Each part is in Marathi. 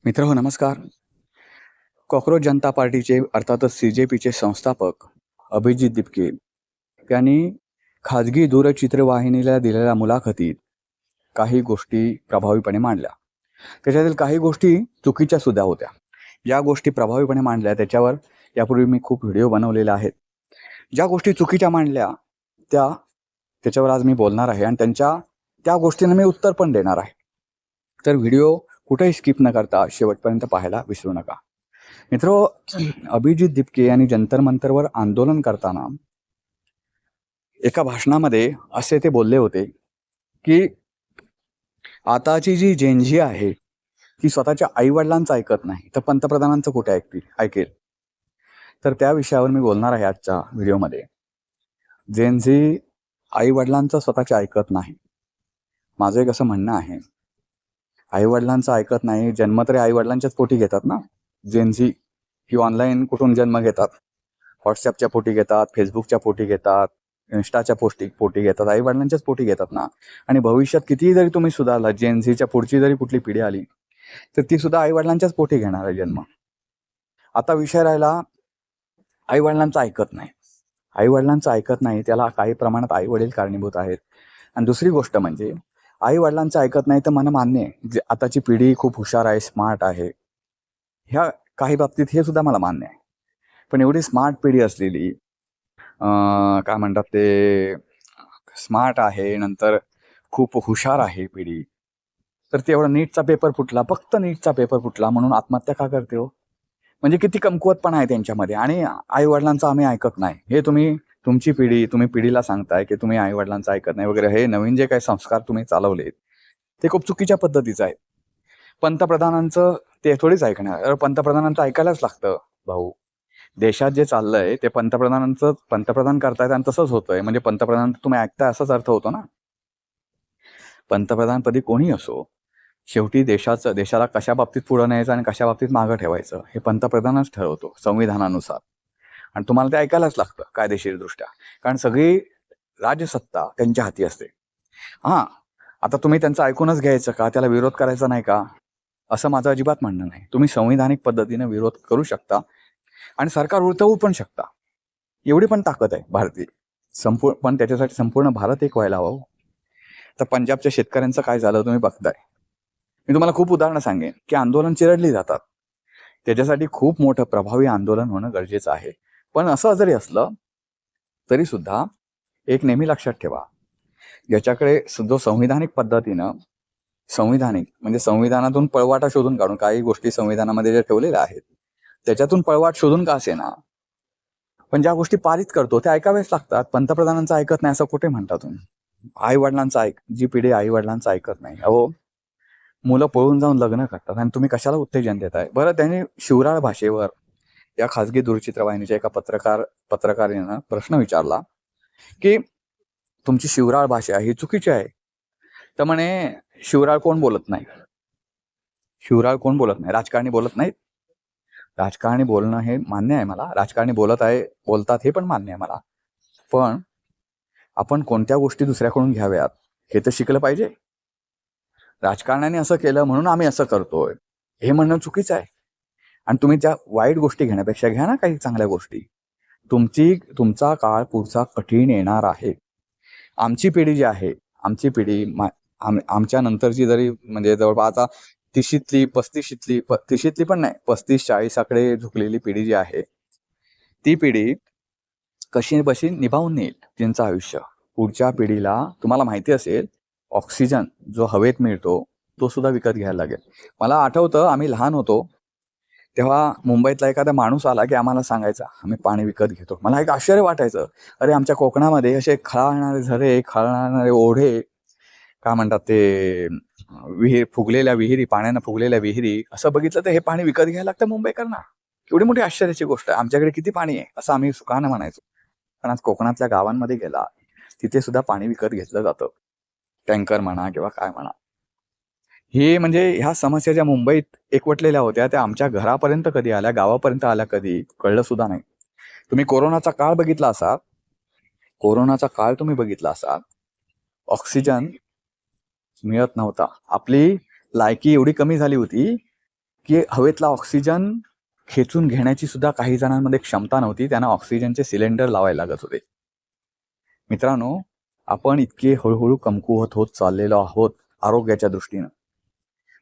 मित्रहो नमस्कार. कॉकरोच जनता पार्टीचे अर्थातच CJPचे संस्थापक अभिजित दिपके यांनी खाजगी दूरचित्रवाहिनीला दिलेल्या मुलाखतीत काही गोष्टी प्रभावीपणे मांडल्या. त्याच्यातील काही गोष्टी चुकीच्या सुद्धा होत्या. ज्या गोष्टी प्रभावीपणे मांडल्या त्याच्यावर यापूर्वी मी खूप व्हिडिओ बनवलेले आहेत. ज्या गोष्टी चुकीच्या मांडल्या त्याच्यावर आज मी बोलणार आहे आणि त्या गोष्टींना मी उत्तर पण देणार आहे. तर व्हिडिओ कुठेही स्किप न करता शेवटपर्यंत पाहायला विसरू नका. मित्रो, अभिजित दिपके यांनी जंतर मंतरवर आंदोलन करताना एका भाषणामध्ये असे ते बोलले होते की आताची जी जेनझी आहे ती स्वतःच्या आईवडिलांचं ऐकत नाही तर पंतप्रधानांचं कुठे ऐकेल. तर त्या विषयावर मी बोलणार आहे आजच्या व्हिडिओमध्ये. जेनझी आईवडिलांचं स्वतःचे ऐकत नाही. माझं एक असं म्हणणं आहे, आईवडिलांचं ऐकत नाही. जन्म तरी आईवडिलांच्याच पोटी घेतात ना. जेनझी ही ऑनलाईन कुठून जन्म घेतात? व्हॉट्सॲपच्या पोटी घेतात, फेसबुकच्या पोटी घेतात, इन्स्टाच्या पोटी घेतात, आईवडिलांच्याच पोटी घेतात ना. आणि भविष्यात कितीही जरी तुम्ही सुधारला, जेनझीच्या पुढची जरी कुठली पिढी आली तर ती सुद्धा आईवडिलांच्याच पोटी घेणार आहे जन्म. आता विषय राहिला आईवडिलांचं ऐकत नाही. आईवडिलांचं ऐकत नाही त्याला काही प्रमाणात आईवडील कारणीभूत आहेत. आणि दुसरी गोष्ट म्हणजे आईवडिलांचं ऐकत नाही तर मला मान्य आहे आताची पिढी खूप हुशार आहे, स्मार्ट आहे. ह्या काही बाबतीत हे सुद्धा मला मान्य आहे. पण एवढी स्मार्ट पिढी असलेली काय म्हणतात ते स्मार्ट आहे, नंतर खूप हुशार आहे पिढी, तर ते एवढा नीटचा पेपर फुटला, फक्त नीटचा पेपर फुटला म्हणून आत्महत्या का करते हो? म्हणजे किती कमकुवतपणा आहे त्यांच्यामध्ये. आणि आईवडिलांचं आम्ही ऐकत नाही हे तुम्ही पिढीला सांगताय की तुम्ही आईवडिलांचं ऐकत नाही वगैरे. हे नवीन जे काही संस्कार तुम्ही चालवलेत ते खूप चुकीच्या पद्धतीचं आहे. पंतप्रधानांचं ते थोडीच ऐकणार. पंतप्रधानांचं ऐकायलाच लागतं भाऊ. देशात जे चाललंय ते पंतप्रधान करतायत आणि तसंच होतंय. म्हणजे पंतप्रधान तुम्ही ऐकताय असाच अर्थ होतो ना. पंतप्रधानपदी कोणी असो, शेवटी देशाला कशा बाबतीत पुढं न्यायचं आणि कशा बाबतीत मागं ठेवायचं हे पंतप्रधानच ठरवतो संविधानानुसार. आणि तुम्हाला ते ऐकायलाच लागतं कायदेशीरदृष्ट्या, कारण सगळी राजसत्ता त्यांच्या हाती असते. हां, आता तुम्ही त्यांचं ऐकूनच घ्यायचं का? त्याला विरोध करायचा नाही का? असं माझं अजिबात म्हणणं नाही. तुम्ही संविधानिक पद्धतीने विरोध करू शकता आणि सरकार उलटवू पण शकता. एवढी पण ताकद आहे भारतीय. पण त्याच्यासाठी संपूर्ण भारत एक व्हायला हवं. तर पंजाबच्या शेतकऱ्यांचं काय झालं तुम्ही बघताय. मी तुम्हाला खूप उदाहरणं सांगेन की आंदोलन चिरडली जातात. त्याच्यासाठी खूप मोठं प्रभावी आंदोलन होणं गरजेचं आहे. पण असं जरी असलं तरी सुद्धा एक नेहमी लक्षात ठेवा, ज्याच्याकडे जो संविधानिक म्हणजे संविधानातून पळवाटा शोधून काढून काही गोष्टी संविधानामध्ये ज्या ठेवलेल्या आहेत त्याच्यातून पळवाट शोधून का असेना, पण ज्या गोष्टी पारित करतो त्या ऐकाव्याच लागतात. पंतप्रधानांचं ऐकत नाही असं कुठे म्हणता तुम्ही? जी पिढी आई वडिलांचं ऐकत नाही, अहो मुलं पळून जाऊन लग्न करतात आणि तुम्ही कशाला उत्तेजन देताय? बरं, त्यांनी शिवराळ भाषेवर या खाजगी दूरचित्रवाहिनीच्या एका पत्रकारानं प्रश्न विचारला की तुमची शिवराळ भाषा ही चुकीची आहे. तर म्हणे शिवराळ कोण बोलत नाही? राजकारणी बोलत नाहीत. राजकारणी बोलणं हे मान्य आहे मला, राजकारणी बोलतात हे पण मान्य आहे मला. पण आपण कोणत्या गोष्टी दुसऱ्याकडून घ्याव्यात हे तर शिकलं पाहिजे. राजकारण्याने असं केलं म्हणून आम्ही असं करतोय हे म्हणणं चुकीचं आहे. आणि तुम्ही त्या वाईट गोष्टी घेण्यापेक्षा घ्या ना काही चांगल्या गोष्टी. तुमचा काळ पुढचा कठीण येणार आहे. आमची पिढी आमच्या नंतरची जरी म्हणजे जवळपास आता 30शीतली पण नाही, 35-40 आकडे झुकलेली पिढी जी आहे ती पिढी कशी बशी निभावून नेईल त्यांचं आयुष्य. पुढच्या पिढीला तुम्हाला माहिती असेल ऑक्सिजन जो हवेत मिळतो तो सुद्धा विकत घ्यायला लागेल. मला आठवतं आम्ही लहान होतो तेव्हा मुंबईतला एखादा माणूस आला की आम्हाला सांगायचा आम्ही पाणी विकत घेतो. मला एक आश्चर्य वाटायचं, अरे आमच्या कोकणामध्ये असे खळाळणारे झरे, खळाळणारे ओढे, काय म्हणतात ते पाण्यानं फुगलेल्या विहिरी असं बघितलं तर हे पाणी विकत घ्यायला लागतं मुंबईकरांना. एवढी मोठी आश्चर्याची गोष्ट आहे. आमच्याकडे किती पाणी आहे असं आम्ही सुखानं म्हणायचो. पण आज कोकणातल्या गावांमध्ये गेला तिथे सुद्धा पाणी विकत घेतलं जातं, टँकर म्हणा किंवा काय म्हणा. हे म्हणजे ह्या समस्या ज्या मुंबईत एकवटलेल्या होत्या त्या आमच्या घरापर्यंत कधी आल्या, गावापर्यंत आल्या कधी कळलं सुद्धा नाही. तुम्ही कोरोनाचा काळ बघितला असाल, ऑक्सिजन मिळत नव्हता. आपली लायकी एवढी कमी झाली होती की हवेतला ऑक्सिजन खेचून घेण्याची सुद्धा काही जणांमध्ये क्षमता नव्हती. त्यांना ऑक्सिजनचे सिलेंडर लावायला लागत होते. मित्रांनो, आपण इतके हळूहळू कमकुवत होत चाललेलो आहोत आरोग्याच्या दृष्टीनं.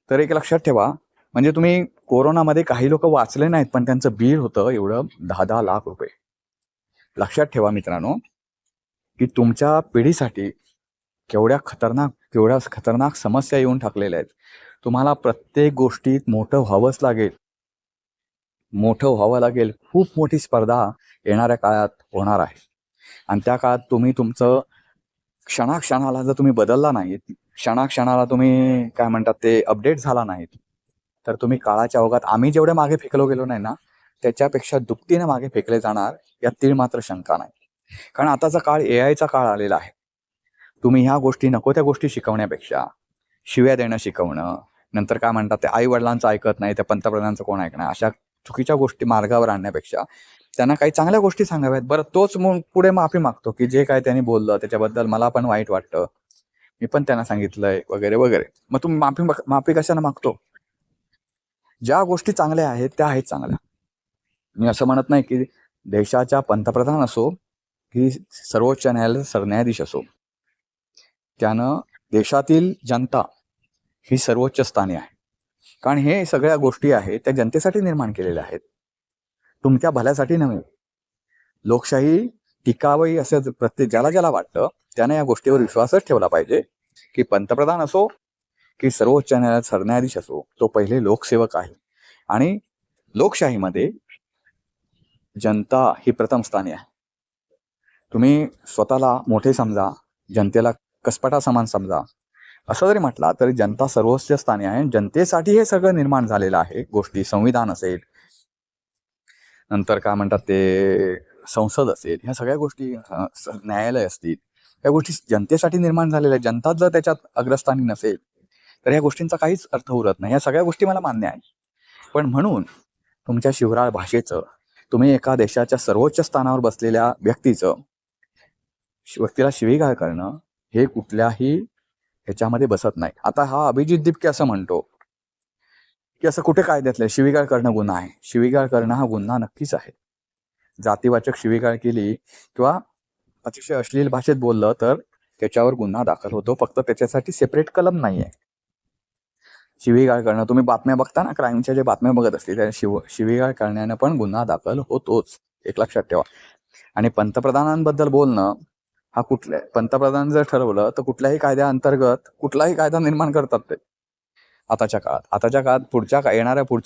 तर एक लक्षात ठेवा, म्हणजे तुम्ही कोरोनामध्ये काही लोक वाचले नाहीत, पण त्यांचं बिल होतं एवढं 10-10 लाख रुपये. लक्षात ठेवा मित्रांनो, की तुमच्या पिढीसाठी केवढ्या खतरनाक समस्या येऊन ठाकलेल्या आहेत. तुम्हाला प्रत्येक गोष्टीत मोठं व्हावंच लागेल. मोठं व्हावं लागेल. खूप मोठी स्पर्धा येणाऱ्या काळात होणार आहे. आणि त्या काळात तुम्ही तुमचं क्षणाक्षणाला जर तुम्ही बदलला नाहीत, क्षणाक्षणाला तुम्ही काय म्हणतात ते अपडेट झाला नाहीत, तर तुम्ही काळाच्या ओघात आम्ही जेवढे मागे फेकलो गेलो नाही ना, त्याच्यापेक्षा दुपटीने मागे फेकले जाणार, यात तीळ मात्र शंका नाही. कारण आताचा काळ AIचा काळ आलेला आहे. तुम्ही ह्या गोष्टी नको त्या गोष्टी शिकवण्यापेक्षा शिव्या देणं शिकवणं, नंतर काय म्हणतात ते आई वडिलांचं ऐकत नाही, त्या पंतप्रधानांचं कोण ऐकणार, अशा चुकीच्या गोष्टी मार्गावर आणण्यापेक्षा त्यांना काही चांगल्या गोष्टी सांगाव्यात. बरं, तोच पुढे माफी मागतो की जे काय त्यांनी बोललं त्याच्याबद्दल मला पण वाईट वाटतं, मी पण त्यांना सांगितलंय वगैरे वगैरे. मग तुम्ही माफी कशाला मागतो? ज्या गोष्टी चांगल्या आहेत त्या आहेत चांगल्या. मी असं म्हणत नाही की देशाच्या पंतप्रधान असो की सर्वोच्च न्यायालयाचा सरन्यायाधीश असो, त्यानं देशातील जनता ही सर्वोच्च स्थानी आहे. कारण हे सगळ्या गोष्टी आहेत त्या जनतेसाठी निर्माण केलेल्या आहेत, तुमच्या भल्यासाठी नव्हे. लोकशाही टिकावी असं प्रत्येक ज्याला ज्याला वाटतं त्याने या गोष्टीवर विश्वासच ठेवला पाहिजे की पंतप्रधान असो की सर्वोच्च न्यायालयात सरन्यायाधीश असो, तो पहिले लोकसेवक आहे. आणि लोकशाहीमध्ये जनता ही प्रथम स्थानी आहे. तुम्ही स्वतःला मोठे समजा, जनतेला कसपटा समान समजा, असं जरी म्हटला तरी जनता सर्वोच्च स्थानी आहे. जनतेसाठी हे सगळं निर्माण झालेलं आहे. गोष्टी संविधान असेल, नंतर काय म्हणतात ते संसद असेल, ह्या सगळ्या गोष्टी न्यायालय असतील, या गोष्टी जनतेसाठी निर्माण झालेल्या आहेत. जनताच जर त्याच्यात अग्रस्थानी नसेल तर या गोष्टींचा काहीच अर्थ उरत नाही. या सगळ्या गोष्टी मला मान्य आहे. पण म्हणून तुमच्या शिवराळ भाषेचं, तुम्ही एका देशाच्या सर्वोच्च स्थानावर बसलेल्या व्यक्तीला शिवीगाळ करणं हे कुठल्याही ह्याच्यामध्ये बसत नाही. आता हा अभिजित दिपके असं म्हणतो की असं कुठे कायद्यातलं शिवीगाळ करणं गुन्हा आहे. शिवीगाळ करणं हा गुन्हा नक्कीच आहे. जातीवाचक शिवीगाळ केली किंवा अतिशय अश्लील भाषेत बोललं तर त्याच्यावर गुन्हा दाखल होतो. फक्त त्याच्यासाठी सेपरेट कलम नाही आहे. शिवीगाळ करणं, तुम्ही बातम्या बघता ना, क्राईमच्या जे बातम्या बघत असतील त्या शिवीगाळ करण्यानं पण गुन्हा दाखल होतोच, एक लक्षात ठेवा. आणि पंतप्रधानांबद्दल बोलणं हा पंतप्रधान जर ठरवलं तर कुठल्याही कायद्याअंतर्गत कुठलाही कायदा निर्माण करतात ते. आताच्या काळात पुढच्या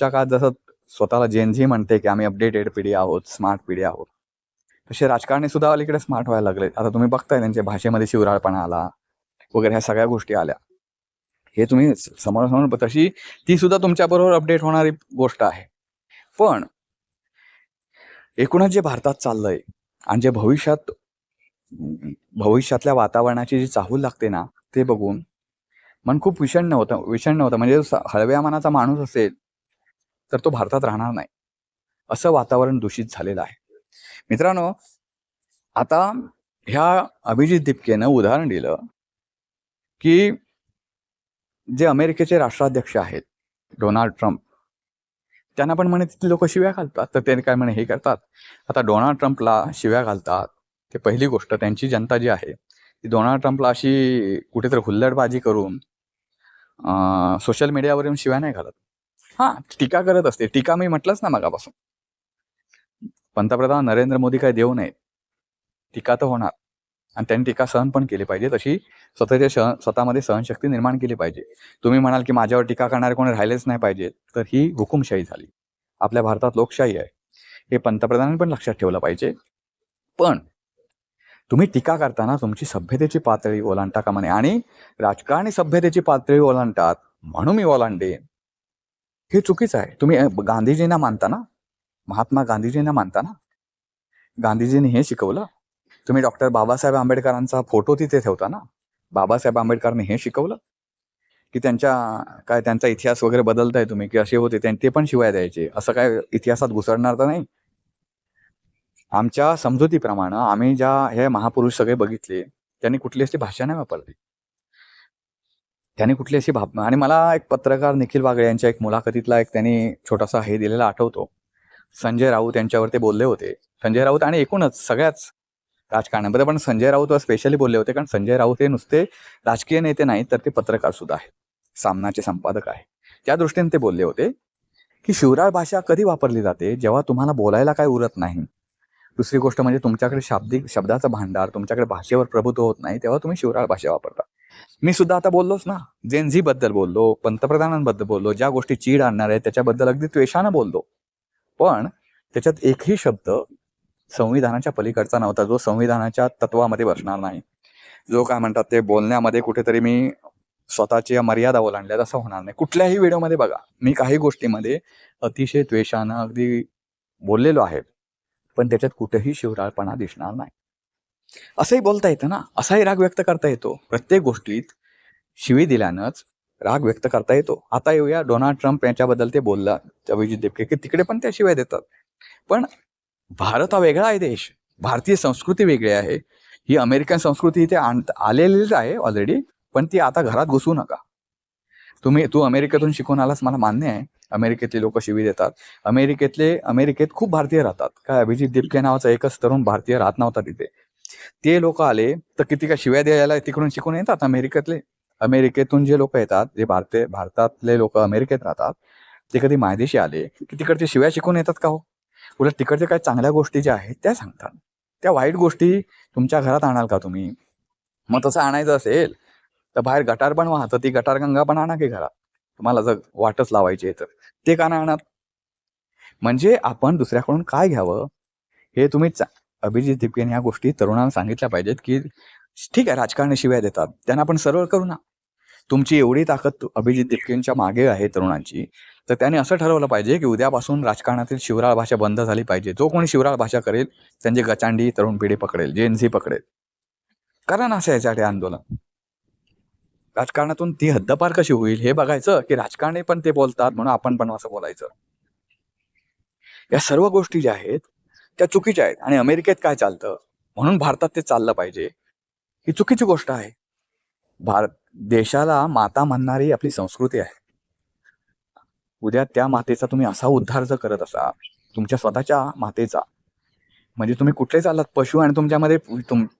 काळात जसं स्वतःला जेनझी म्हणते की आम्ही अपडेटेड पिढी आहोत, स्मार्ट पिढी आहोत, तसे राजकारणी सुद्धा अलीकडे स्मार्ट व्हायला लागले. आता तुम्ही बघताय त्यांच्या भाषेमध्ये शिवराळपणा आला वगैरे, ह्या सगळ्या गोष्टी आल्या. हे तुम्ही समोर तशी ती सुद्धा तुमच्या बरोबर अपडेट होणारी गोष्ट आहे. पण एकूणच जे भारतात चाललंय आणि जे भविष्यातल्या वातावरणाची जी चाहूल लागते ना, ते बघून मन खूप विषण्ण होतं. म्हणजे हळव्या मनाचा माणूस असेल तर तो भारतात राहणार नाही, असं वातावरण दूषित झालेलं आहे. मित्रांनो, आता ह्या अभिजित दिपकेनं उदाहरण दिलं की जे अमेरिकेचे राष्ट्राध्यक्ष आहेत डोनाल्ड ट्रम्प, त्यांना पण म्हणे तिथली लोक शिव्या घालतात, तर ते काय म्हणे हे करतात. आता डोनाल्ड ट्रम्पला शिव्या घालतात ते पहिली गोष्ट. त्यांची जनता जी आहे ती डोनाल्ड ट्रम्पला अशी कुठेतरी हुल्लडबाजी करून सोशल मीडियावर येऊन शिव्या नाही घालत. हां, टीका करत असते. टीका मी म्हटलंच ना मगापासून, पंतप्रधान नरेंद्र मोदी काय देऊ नयेत, टीका तर होणार. आणि त्यांनी टीका सहन पण केली पाहिजे. तशी स्वतःमध्ये सहनशक्ती निर्माण केली पाहिजे. तुम्ही म्हणाल की माझ्यावर टीका करणारे कोणी राहिलेच नाही पाहिजे, तर ही हुकुमशाही झाली. आपल्या भारतात लोकशाही आहे, हे पंतप्रधानांनी पण लक्षात ठेवलं पाहिजे. पण तुम्ही टीका करताना तुमची सभ्यतेची पातळी ओलांडता कामा नये. आणि राजकारणी सभ्यतेची पातळी ओलांडतात म्हणून मी ओलांडेन, हे चुकीचं आहे. तुम्ही गांधीजींना मानता ना, महात्मा गांधीजींना मानता ना, गांधीजींनी हे शिकवलं. तुम्ही डॉक्टर बाबासाहेब आंबेडकरांचा फोटो तिथे ठेवता ना, बाबासाहेब आंबेडकरांनी हे शिकवलं की त्यांचा इतिहास वगैरे बदलताय तुम्ही, की असे होते ते पण शिवाय द्यायचे, असं काय इतिहासात घुसळणार तर नाही. आमच्या समजुतीप्रमाणे आम्ही हे महापुरुष सगळे बघितले, त्यांनी कुठली अशी भाषा नाही वापरली. त्याने कुठली अशी भावना, आणि मला एक पत्रकार निखिल वागळे यांच्या एक मुलाखतीतला एक त्यांनी छोटासा हे दिलेला आठवतो. संजय राऊत यांच्यावर ते बोलले होते. संजय राऊत आणि एकूणच सगळ्याच राजकारणामध्ये, पण संजय राऊत स्पेशली बोलले होते, कारण संजय राऊत हे नुसते राजकीय नेते नाहीत, तर ते पत्रकार सुद्धा आहेत, सामनाचे संपादक आहे. त्या दृष्टीने ते बोलले होते की शिवराळ भाषा कधी वापरली जाते, जेव्हा तुम्हाला बोलायला काय उरत नाही. दुसरी गोष्ट म्हणजे तुमच्याकडे शब्दाचं भांडार, तुमच्याकडे भाषेवर प्रभुत्व होत नाही, तेव्हा तुम्ही शिवराळ भाषा वापरता. मी सुद्धा आता बोललोच ना, जेनझी बद्दल बोललो, पंतप्रधानांबद्दल बोललो, ज्या गोष्टी चीड आणणार आहे त्याच्याबद्दल अगदी त्वेषानं बोललो, पण त्याच्यात एकही शब्द संविधानाच्या पलीकडचा नव्हता, जो संविधानाच्या तत्वामध्ये बसणार नाही, जो काय म्हणतात ते बोलण्यामध्ये कुठेतरी मी स्वतःच्या मर्यादा ओलांडल्यात असं होणार नाही. कुठल्याही व्हिडिओमध्ये बघा, मी काही गोष्टीमध्ये अतिशय द्वेषानं अगदी बोललेलो आहे, पण त्याच्यात कुठेही शिवराळपणा दिसणार नाही. असंही बोलता येतं ना, असाही राग व्यक्त करता येतो. प्रत्येक गोष्टीत शिवी दिल्यानंच राग व्यक्त करता येतो. आता येऊया डोनाल्ड ट्रम्प यांच्याबद्दल ते बोलला अभिजित देपके की तिकडे पण त्या शिवाय देतात, पण भारत हा वेगळा आहे देश, भारतीय संस्कृती वेगळी आहे. ही अमेरिकन संस्कृती इथे आलेलीच आहे ऑलरेडी, पण ती आता घरात घुसू नका. तू अमेरिकेतून शिकून आलास, मला मान्य आहे, अमेरिकेतले लोक शिवी देतात. अमेरिकेत खूप भारतीय राहतात. काय अभिजित दिपके नावाचा एकच तरुण भारतीय राहत नव्हता तिथे. ते लोक आले तर किती का शिव्या द्यायला तिकडून शिकून येतात अमेरिकेतून जे लोक येतात, जे भारतातले लोक अमेरिकेत राहतात, ते कधी मायदेशी आले की तिकडचे शिव्या शिकून येतात का हो? उलट तिकडच्या काही चांगल्या गोष्टी ज्या आहेत त्या सांगतात. त्या वाईट गोष्टी तुमच्या घरात आणाल का तुम्ही? मग तसं आणायचं असेल तर बाहेर गटार पण वाहतं, ती गटारगंगा पण आणा की घरात, तुम्हाला जर वाटच लावायची आहे तर. ते का नाही आणत? म्हणजे आपण दुसऱ्याकडून काय घ्यावं हे तुम्ही अभिजित दिपकेने ह्या गोष्टी तरुणांना सांगितल्या पाहिजेत की ठीक आहे, राजकारणी शिव्या देतात, त्यांना आपण सरळ करू ना. तुमची एवढी ताकद अभिजित दिपकेंच्या मागे आहे तरुणांची, तर त्याने असं ठरवलं पाहिजे की उद्यापासून राजकारणातील शिवराळ भाषा बंद झाली पाहिजे. जो कोणी शिवराळ भाषा करेल त्यांची गचांडी तरुण पिढी पकडेल, जेएनझी पकडेल. करा ना असं यासाठी आंदोलन. राजकारणातून ती हद्दपार कशी होईल हे बघायचं, की राजकारणी पण ते बोलतात म्हणून आपण पण असं बोलायचं. या सर्व गोष्टी ज्या आहेत त्या चुकीच्या आहेत, आणि अमेरिकेत काय चालतं म्हणून भारतात ते चाललं पाहिजे ही चुकीची गोष्ट आहे. देशाला माता म्हणणारी आपली संस्कृती आहे. उद्या त्या मातेचा तुम्ही असा उद्धार जर करत असा, तुमच्या स्वतःच्या मातेचा, म्हणजे तुम्ही कुठले चाललात? पशु आणि तुमच्यामध्ये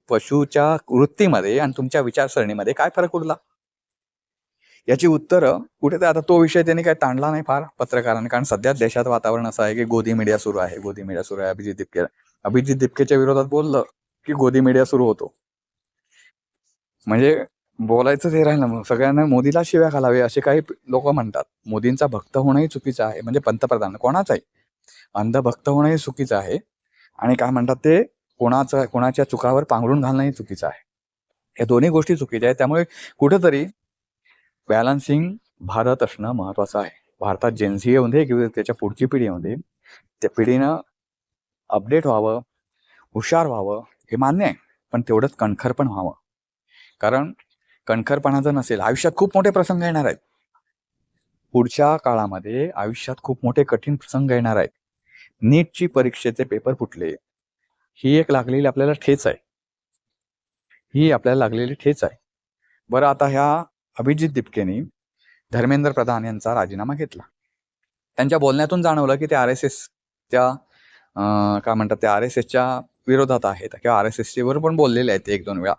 पशुच्या वृत्तीमध्ये आणि तुमच्या विचारसरणीमध्ये काय फरक उरला? याची उत्तरं कुठे आता तो विषय त्यांनी काही ताणला नाही फार पत्रकारांनी, कारण सध्या देशात वातावरण असं आहे की गोदी मीडिया सुरू आहे. अभिजित दिपकेच्या विरोधात बोललं की गोदी मीडिया सुरू होतो. म्हणजे बोलायचं ते राहिलं, मग सगळ्यांना मोदीला शिव्या घालावे असे काही लोक म्हणतात. मोदींचा भक्त होणंही चुकीचं आहे, म्हणजे पंतप्रधान कोणाचाही अंधभक्त होणंही चुकीचं आहे, आणि काय म्हणतात ते कोणाच्या चुकावर पांघरून घालणंही चुकीचं आहे. या दोन्ही गोष्टी चुकीच्या आहेत. त्यामुळे कुठेतरी बॅलन्सिंग भारत असणं महत्वाचं आहे. भारतात जेनझी येऊन दे किंवा त्याच्या पुढची पिढी येऊन दे, त्या पिढीनं अपडेट व्हावं, हुशार व्हावं हे मान्य आहे, पण तेवढंच कणखर पण व्हावं. कारण कणखरपणा जर नसेल, आयुष्यात खूप मोठे प्रसंग येणार आहेत. पुढच्या काळामध्ये आयुष्यात खूप मोठे कठीण प्रसंग येणार आहेत. नीटची परीक्षेचे पेपर फुटले, ही एक लागलेली आपल्याला ठेच आहे. बरं, आता ह्या अभिजित दिपकेनी धर्मेंद्र प्रधान यांचा राजीनामा घेतला. त्यांच्या बोलण्यातून जाणवलं की ते RSSच्या काय म्हणतात ते RSSच्या विरोधात आहेत, किंवा RSSचे वर पण बोललेले आहेत एक दोन वेळा.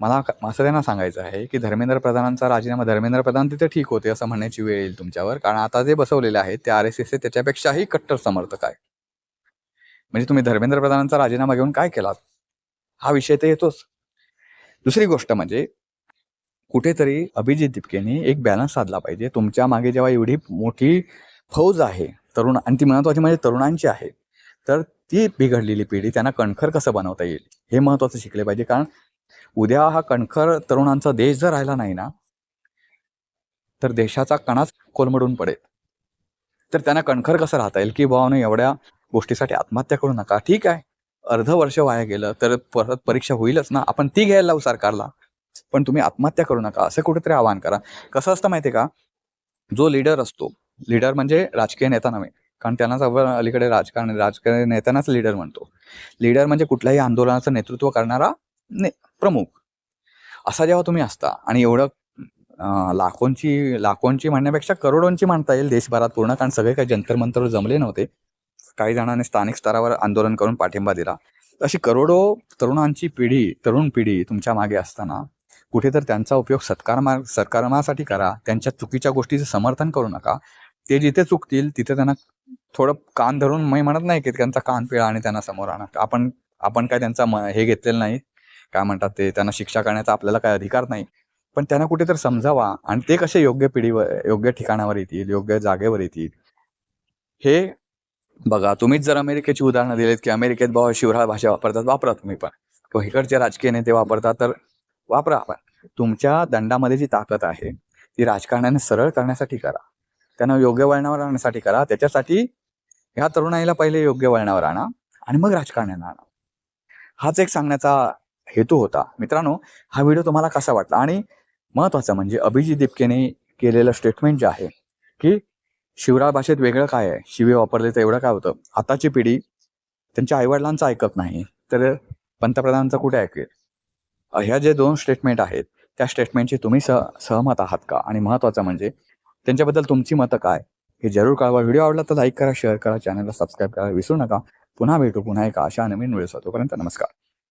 मला असं त्यांना सांगायचं आहे की धर्मेंद्र प्रधानांचा राजीनामा, धर्मेंद्र प्रधान तिथे ठीक होते असं म्हणण्याची वेळ येईल तुमच्यावर, कारण आता जे बसवलेले आहेत ते RSSचे त्याच्यापेक्षाही कट्टर समर्थक आहे. म्हणजे तुम्ही धर्मेंद्र प्रधानांचा राजीनामा घेऊन काय केलात हा विषय तर येतोच. दुसरी गोष्ट म्हणजे कुठेतरी अभिजित दिपकेने एक बॅलन्स साधला पाहिजे. तुमच्या मागे जेव्हा एवढी मोठी फौज आहे तरुण, आणि ती महत्वाची म्हणजे तरुणांची आहे, तर ती बिघडलेली पिढी त्यांना कणखर कसं बनवता येईल हे महत्वाचं शिकले पाहिजे. कारण उद्या हा कणखर तरुणांचा देश जर राहिला नाही ना, तर देशाचा कणाच कोलमडून पडेल. तर त्यांना कणखर कसं राहता येईल की बाबा एवढ्या गोष्टीसाठी आत्महत्या करू नका. ठीक आहे, अर्ध वर्ष वाया गेलं तर परत परीक्षा होईलच ना, आपण ती घ्यायला लावू सरकारला, पण तुम्ही आत्महत्या करू नका असं कुठेतरी आवाहन करा. कसं असतं माहिती आहे का, जो लीडर असतो, लीडर म्हणजे राजकीय नेता नव्हे, कारण त्यांनाच अलीकडे राजकीय नेत्यांनाच लीडर म्हणतो. लीडर म्हणजे कुठल्याही आंदोलनाचं नेतृत्व करणारा प्रमुख. असा जेव्हा तुम्ही असता आणि एवढं लाखोंची म्हणण्यापेक्षा करोडोंची म्हणता येईल देशभरात पूर्ण, कारण सगळे काही जंतर मंतर जमले नव्हते. काही जणांनी स्थानिक स्तरावर आंदोलन करून पाठिंबा दिला. अशी करोडो तरुण पिढी तुमच्या मागे असताना कुठेतर त्यांचा उपयोग सत्कारमासाठी करा. त्यांच्या चुकीच्या गोष्टीचं समर्थन करू नका. ते जिथे चुकतील तिथे त्यांना थोडं कान धरून, मी म्हणत नाही की त्यांचा कान पिळा आणि त्यांना समोर आणा. आपण काय त्यांचा हे घेतलेलं नाही, काय म्हणतात ते, त्यांना शिक्षा करण्याचा आपल्याला काय अधिकार नाही. पण त्यांना कुठेतरी समजावा आणि ते कसे योग्य ठिकाणावर येतील, योग्य जागेवर येतील. हे बघा, तुम्हीच जर अमेरिकेची उदाहरणं दिलीत की अमेरिकेत बाबा शिवराळ भाषा वापरतात, वापरा तुम्ही पण. किंवा इकडचे राजकीय नेते वापरतात तर वापरा. पण तुमच्या दंडामध्ये जी ताकद आहे ती राजकारणाने सरळ करण्यासाठी करा, त्यांना योग्य वळणावर आणण्यासाठी करा. त्याच्यासाठी ह्या तरुणाईला पहिले योग्य वळणावर आणा आणि मग राजकारणाला आणा. हाच एक सांगण्याचा हेतू होता. मित्रांनो, हा व्हिडिओ तुम्हाला कसा वाटला? आणि महत्त्वाचं म्हणजे अभिजित दिपकेने केलेलं स्टेटमेंट जे आहे की शिवराळ भाषेत वेगळं काय आहे, शिवे वापरले तर एवढं काय होतं. आताची पिढी त्यांच्या आईवडिलांचं ऐकत नाही तर पंतप्रधानांचं कुठे ऐकेल. ह्या जे 2 स्टेटमेंट आहेत त्या स्टेटमेंटची तुम्ही सहमत आहात का? आणि महत्त्वाचं म्हणजे त्यांच्याबद्दल तुमची मतं काय हे जरूर कळवा. व्हिडिओ आवडला तर लाईक करा, शेअर करा, चॅनलला सबस्क्राईब करा विसरू नका. पुन्हा भेटू पुन्हा एका अशा नवीन व्हिडिओ. तोपर्यंत नमस्कार.